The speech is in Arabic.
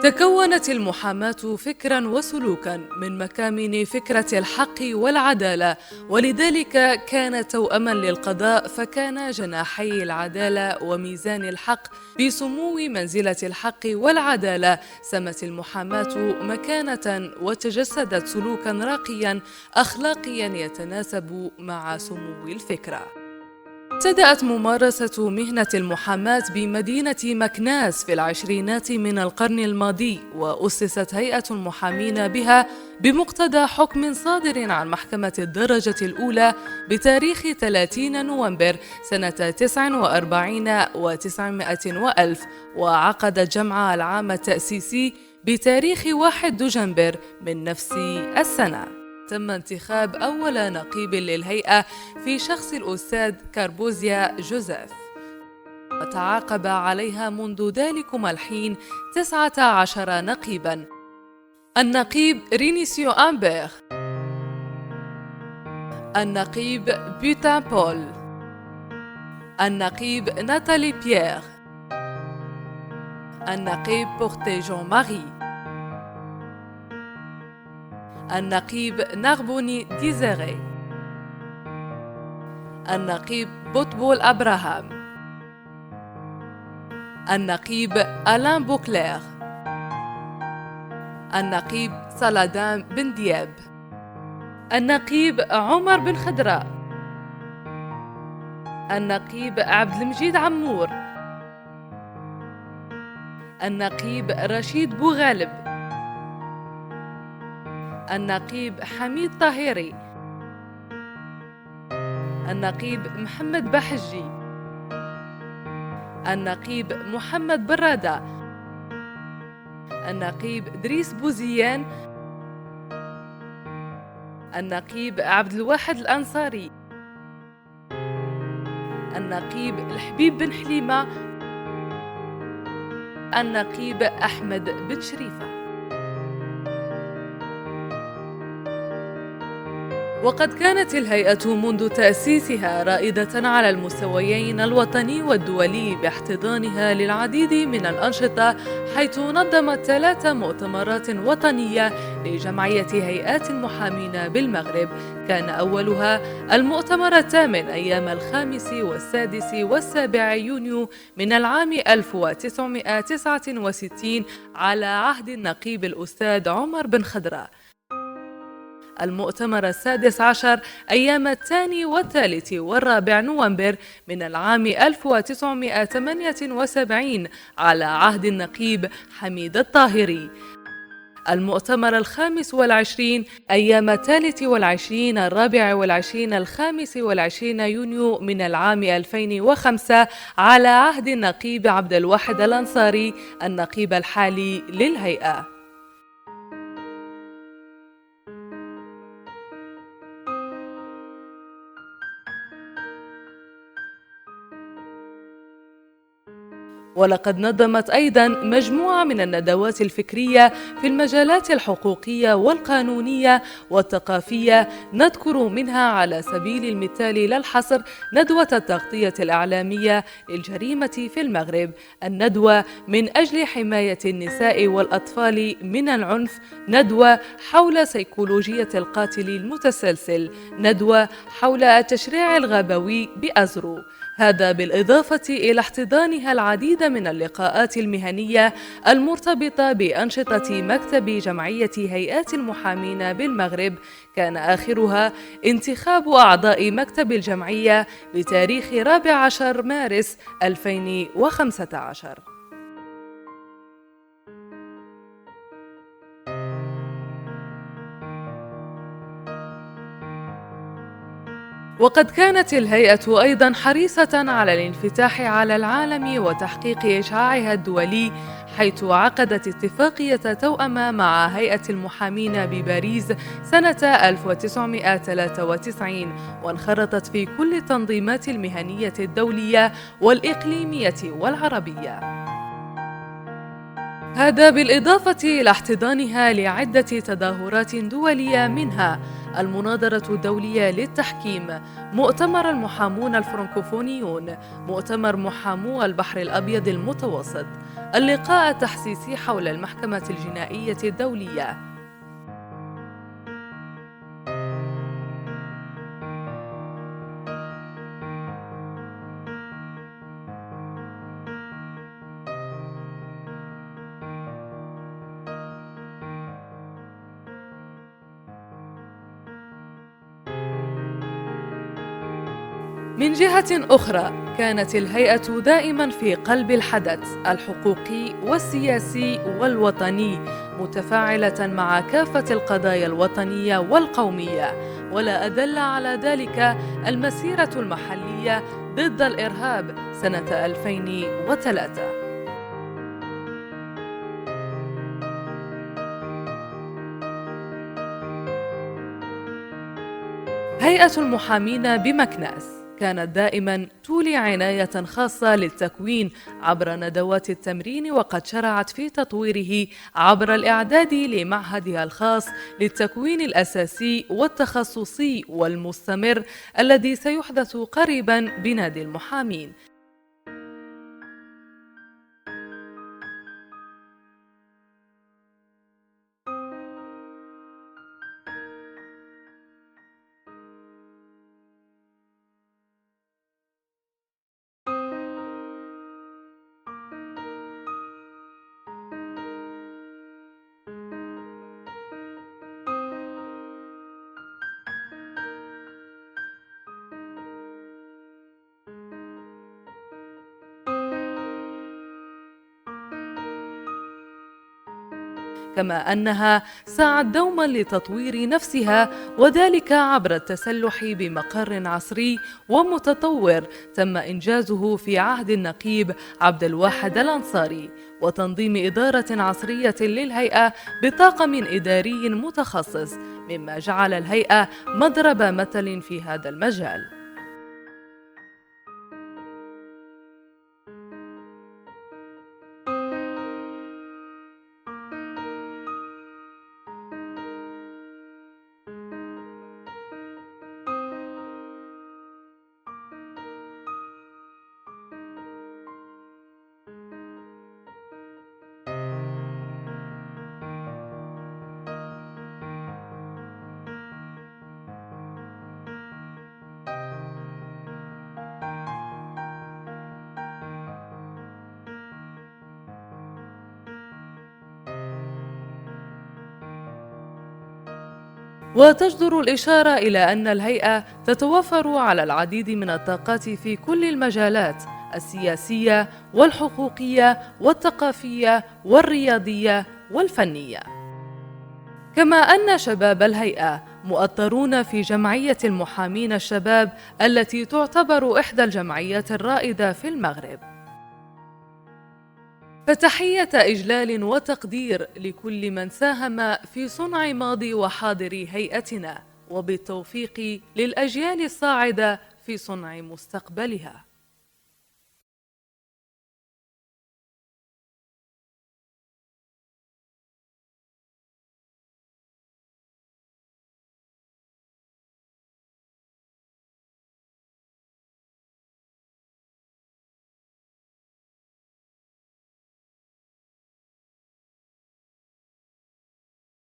تكونت المحاماة فكراً وسلوكاً من مكامن فكرة الحق والعدالة، ولذلك كان توأماً للقضاء، فكان جناحي العدالة وميزان الحق. بسمو منزلة الحق والعدالة سمت المحاماة مكانة وتجسدت سلوكاً راقياً أخلاقياً يتناسب مع سمو الفكرة. ابتدأت ممارسة مهنة المحاماة بمدينة مكناس في العشرينات من القرن الماضي، وأسست هيئة المحامين بها بمقتضى حكم صادر عن محكمة الدرجة الأولى بتاريخ 30 نوفمبر سنة 49 و900 وألف، وعقد جمع العام التأسيسي بتاريخ 1 دجنبر من نفس السنة. تم انتخاب أول نقيب للهيئة في شخص الأستاذ كاربوزيا جوزيف، وتعاقب عليها منذ ذلكم الحين 19 نقيباً: النقيب رينيسيو أمبير، النقيب بوتين بول، النقيب ناتالي بيير، النقيب بورتي جون ماري، النقيب ناربوني ديزيري، النقيب بوتبول أبراهام، النقيب ألان بوكلير، النقيب سلادان بن دياب، النقيب عمر بن خضراء، النقيب عبد المجيد عمور، النقيب رشيد بوغالب، النقيب حميد طاهري، النقيب محمد بحجي، النقيب محمد برادة، النقيب دريس بوزيان، النقيب عبد الواحد الأنصاري، النقيب الحبيب بن حليمة، النقيب أحمد بن شريفة. وقد كانت الهيئة منذ تأسيسها رائدة على المستويين الوطني والدولي باحتضانها للعديد من الأنشطة، حيث نظمت 3 مؤتمرات وطنية لجمعية هيئات المحامين بالمغرب. كان أولها المؤتمر الثامن أيام 5 و6 و7 يونيو من العام 1969 على عهد النقيب الأستاذ عمر بن خضراء. المؤتمر 16 أيام 2 و3 و4 نوفمبر من العام 1978 على عهد النقيب حميد الطاهري. المؤتمر 25 أيام 23 24 25 يونيو من العام 2005 على عهد النقيب عبد الواحد الأنصاري النقيب الحالي للهيئة. ولقد نظمت أيضاً مجموعة من الندوات الفكرية في المجالات الحقوقية والقانونية والثقافية، نذكر منها على سبيل المثال لا الحصر ندوة التغطية الإعلامية للجريمة في المغرب، الندوة من أجل حماية النساء والأطفال من العنف، ندوة حول سيكولوجية القاتل المتسلسل، ندوة حول التشريع الغابوي بأزرو. هذا بالإضافة إلى احتضانها العديد من اللقاءات المهنية المرتبطة بأنشطة مكتب جمعية هيئات المحامين بالمغرب، كان آخرها انتخاب أعضاء مكتب الجمعية بتاريخ 14 مارس 2015. وقد كانت الهيئة أيضاً حريصة على الانفتاح على العالم وتحقيق إشعاعها الدولي، حيث عقدت اتفاقية توأم مع هيئة المحامين بباريس سنة 1993، وانخرطت في كل التنظيمات المهنية الدولية والإقليمية والعربية. هذا بالإضافة إلى احتضانها لعدة تظاهرات دولية، منها المناظرة الدولية للتحكيم، مؤتمر المحامون الفرنكوفونيون، مؤتمر محامو البحر الأبيض المتوسط، اللقاء التحسيسي حول المحكمة الجنائية الدولية. من جهة أخرى، كانت الهيئة دائماً في قلب الحدث الحقوقي والسياسي والوطني، متفاعلة مع كافة القضايا الوطنية والقومية، ولا أدل على ذلك المسيرة المحلية ضد الإرهاب سنة 2003. هيئة المحامين بمكناس كانت دائما تولي عناية خاصة للتكوين عبر ندوات التمرين، وقد شرعت في تطويره عبر الإعداد لمعهدها الخاص للتكوين الأساسي والتخصصي والمستمر الذي سيحدث قريبا بنادي المحامين. كما أنها سعت دوما لتطوير نفسها، وذلك عبر التسلح بمقر عصري ومتطور تم إنجازه في عهد النقيب عبد الواحد الأنصاري، وتنظيم إدارة عصرية للهيئة بطاقم إداري متخصص، مما جعل الهيئة مضرب مثل في هذا المجال. وتجدر الإشارة إلى أن الهيئة تتوفر على العديد من الطاقات في كل المجالات السياسية والحقوقية والثقافية والرياضية والفنية. كما أن شباب الهيئة مؤطرون في جمعية المحامين الشباب التي تعتبر إحدى الجمعيات الرائدة في المغرب. فتحية إجلال وتقدير لكل من ساهم في صنع ماضي وحاضر هيئتنا، وبالتوفيق للأجيال الصاعدة في صنع مستقبلها.